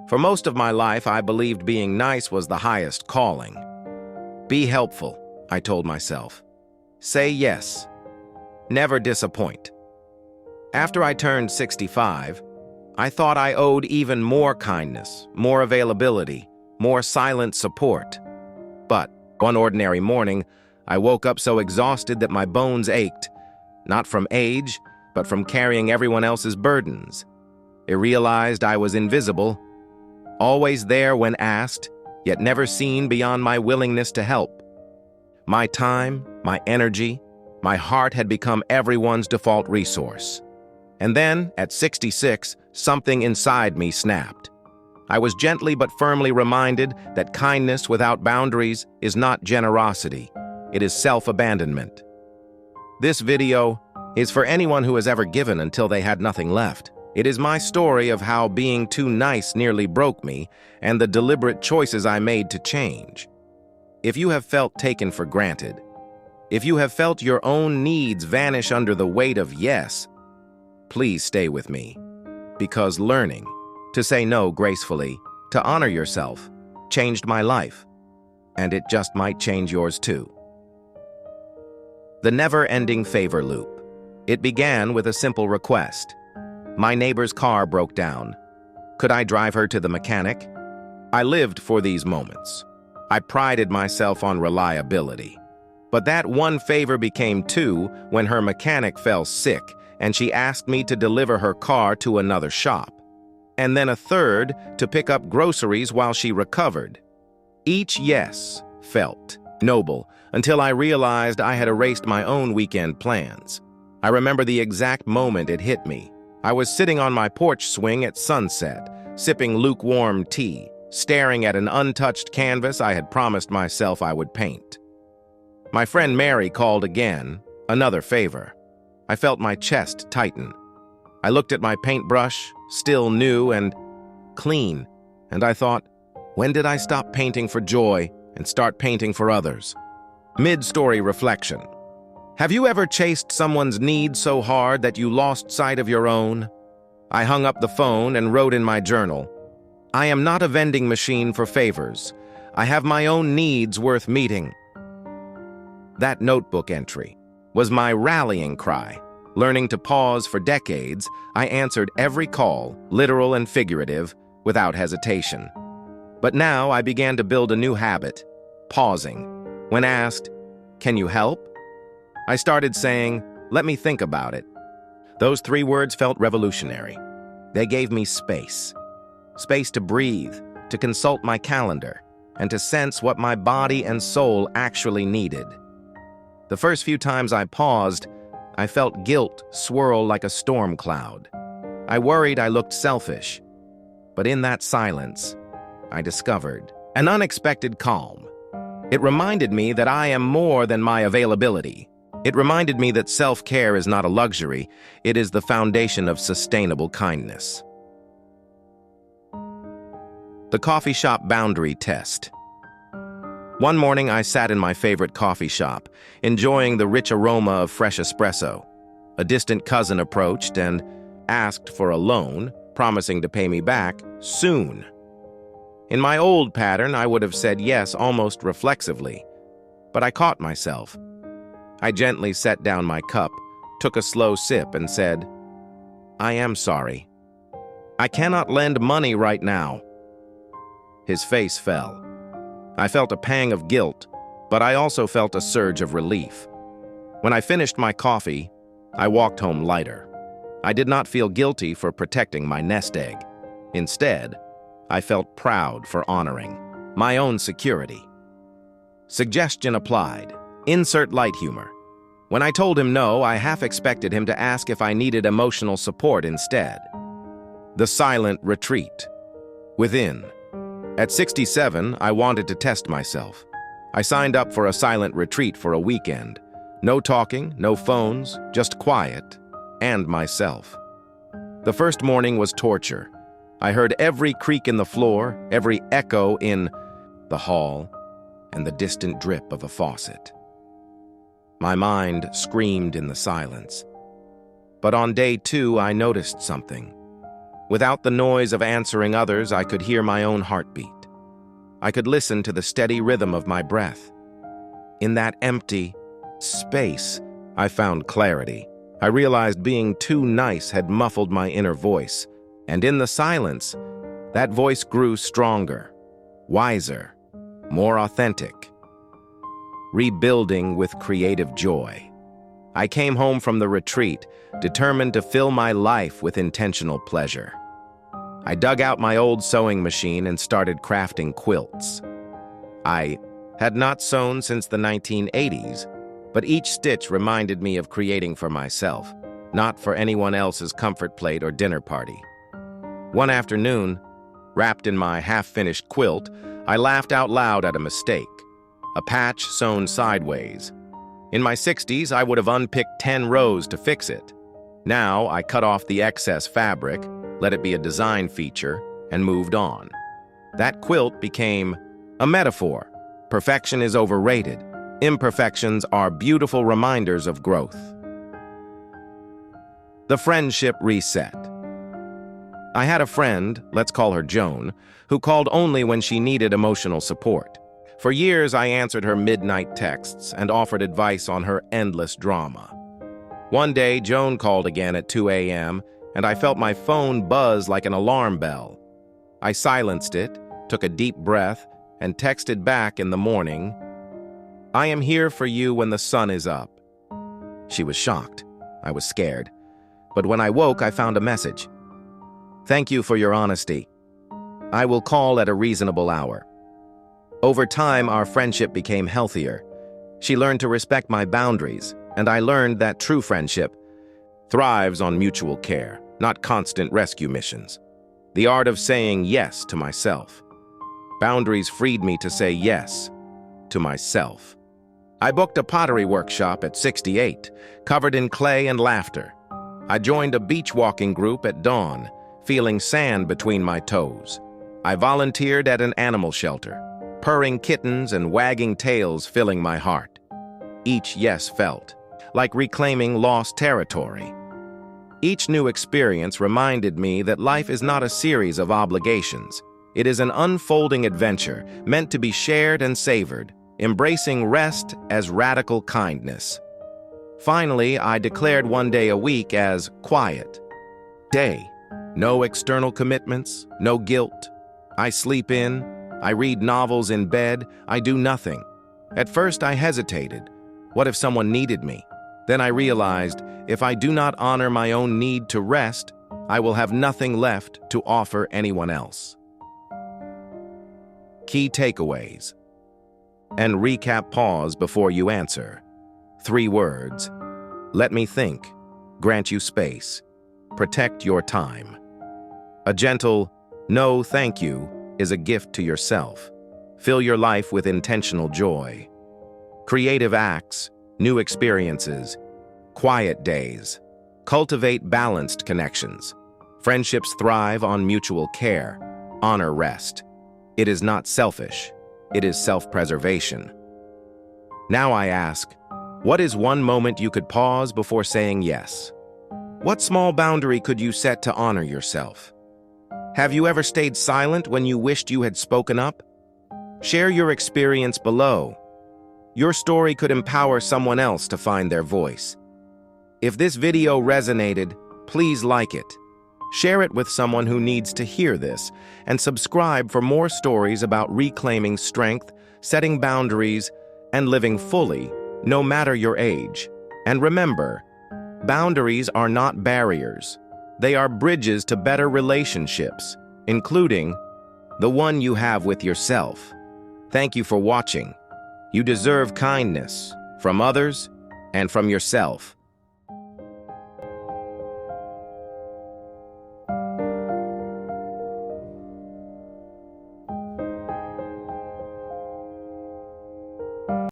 For most of my life, I believed being nice was the highest calling. Be helpful, I told myself. Say yes. Never disappoint. After I turned 65, I thought I owed even more kindness, more availability, more silent support. But one ordinary morning, I woke up so exhausted that my bones ached, not from age, but from carrying everyone else's burdens. I realized I was invisible, always there when asked, yet never seen beyond my willingness to help. My time, my energy, my heart had become everyone's default resource. And then, at 66, something inside me snapped. I was gently but firmly reminded that kindness without boundaries is not generosity. It is self-abandonment. This video is for anyone who has ever given until they had nothing left. It is my story of how being too nice nearly broke me and the deliberate choices I made to change. If you have felt taken for granted, if you have felt your own needs vanish under the weight of yes, please stay with me, because learning to say no gracefully, to honor yourself, changed my life, and it just might change yours too. The never-ending favor loop. It began with a simple request. My neighbor's car broke down. Could I drive her to the mechanic? I lived for these moments. I prided myself on reliability. But that one favor became two when her mechanic fell sick and she asked me to deliver her car to another shop. And then a third to pick up groceries while she recovered. Each yes felt noble until I realized I had erased my own weekend plans. I remember the exact moment it hit me. I was sitting on my porch swing at sunset, sipping lukewarm tea, staring at an untouched canvas I had promised myself I would paint. My friend Mary called again, another favor. I felt my chest tighten. I looked at my paintbrush, still new and clean, and I thought, when did I stop painting for joy and start painting for others? Mid-story reflection. Have you ever chased someone's needs so hard that you lost sight of your own? I hung up the phone and wrote in my journal, I am not a vending machine for favors. I have my own needs worth meeting. That notebook entry was my rallying cry. Learning to pause for decades, I answered every call, literal and figurative, without hesitation. But now I began to build a new habit, pausing. When asked, can you help? I started saying, let me think about it. Those 3 words felt revolutionary. They gave me space. Space to breathe, to consult my calendar, and to sense what my body and soul actually needed. The first few times I paused, I felt guilt swirl like a storm cloud. I worried I looked selfish. But in that silence, I discovered an unexpected calm. It reminded me that I am more than my availability. It reminded me that self-care is not a luxury, it is the foundation of sustainable kindness. The coffee shop boundary test. One morning, I sat in my favorite coffee shop, enjoying the rich aroma of fresh espresso. A distant cousin approached and asked for a loan, promising to pay me back soon. In my old pattern, I would have said yes almost reflexively, but I caught myself. I gently set down my cup, took a slow sip, and said, I am sorry. I cannot lend money right now. His face fell. I felt a pang of guilt, but I also felt a surge of relief. When I finished my coffee, I walked home lighter. I did not feel guilty for protecting my nest egg. Instead, I felt proud for honoring my own security. Suggestion applied. Insert light humor. When I told him no, I half expected him to ask if I needed emotional support instead. The silent retreat. Within. At 67, I wanted to test myself. I signed up for a silent retreat for a weekend. No talking, no phones, just quiet, and myself. The first morning was torture. I heard every creak in the floor, every echo in the hall, and the distant drip of a faucet. My mind screamed in the silence. But on day 2, I noticed something. Without the noise of answering others, I could hear my own heartbeat. I could listen to the steady rhythm of my breath. In that empty space, I found clarity. I realized being too nice had muffled my inner voice, and in the silence, that voice grew stronger, wiser, more authentic. Rebuilding with creative joy. I came home from the retreat, determined to fill my life with intentional pleasure. I dug out my old sewing machine and started crafting quilts. I had not sewn since the 1980s, but each stitch reminded me of creating for myself, not for anyone else's comfort plate or dinner party. One afternoon, wrapped in my half-finished quilt, I laughed out loud at a mistake, a patch sewn sideways. In my 60s, I would have unpicked 10 rows to fix it. Now, I cut off the excess fabric, let it be a design feature, and moved on. That quilt became a metaphor. Perfection is overrated. Imperfections are beautiful reminders of growth. The friendship reset. I had a friend, let's call her Joan, who called only when she needed emotional support. For years, I answered her midnight texts and offered advice on her endless drama. One day, Joan called again at 2 a.m., and I felt my phone buzz like an alarm bell. I silenced it, took a deep breath, and texted back in the morning, "I am here for you when the sun is up." She was shocked. I was scared. But when I woke, I found a message. "Thank you for your honesty. I will call at a reasonable hour." Over time, our friendship became healthier. She learned to respect my boundaries, and I learned that true friendship thrives on mutual care, not constant rescue missions. The art of saying yes to myself. Boundaries freed me to say yes to myself. I booked a pottery workshop at 68, covered in clay and laughter. I joined a beach walking group at dawn, feeling sand between my toes. I volunteered at an animal shelter, purring kittens and wagging tails filling my heart. Each yes felt like reclaiming lost territory. Each new experience reminded me that life is not a series of obligations. It is an unfolding adventure meant to be shared and savored, embracing rest as radical kindness. Finally, I declared one day a week as quiet day. No external commitments, no guilt. I sleep in, I read novels in bed, I do nothing. At first, I hesitated. What if someone needed me? Then I realized, if I do not honor my own need to rest, I will have nothing left to offer anyone else. Key takeaways. And recap. Pause before you answer. 3 words. Let me think. Grant you space. Protect your time. A gentle, no thank you, is a gift to yourself. Fill your life with intentional joy. Creative acts, new experiences, quiet days. Cultivate balanced connections. Friendships thrive on mutual care. Honor rest. It is not selfish. It is self-preservation. Now I ask, what is one moment you could pause before saying yes? What small boundary could you set to honor yourself? Have you ever stayed silent when you wished you had spoken up? Share your experience below. Your story could empower someone else to find their voice. If this video resonated, please like it. Share it with someone who needs to hear this, and subscribe for more stories about reclaiming strength, setting boundaries, and living fully, no matter your age. And remember, boundaries are not barriers. They are bridges to better relationships, including the one you have with yourself. Thank you for watching. You deserve kindness from others and from yourself.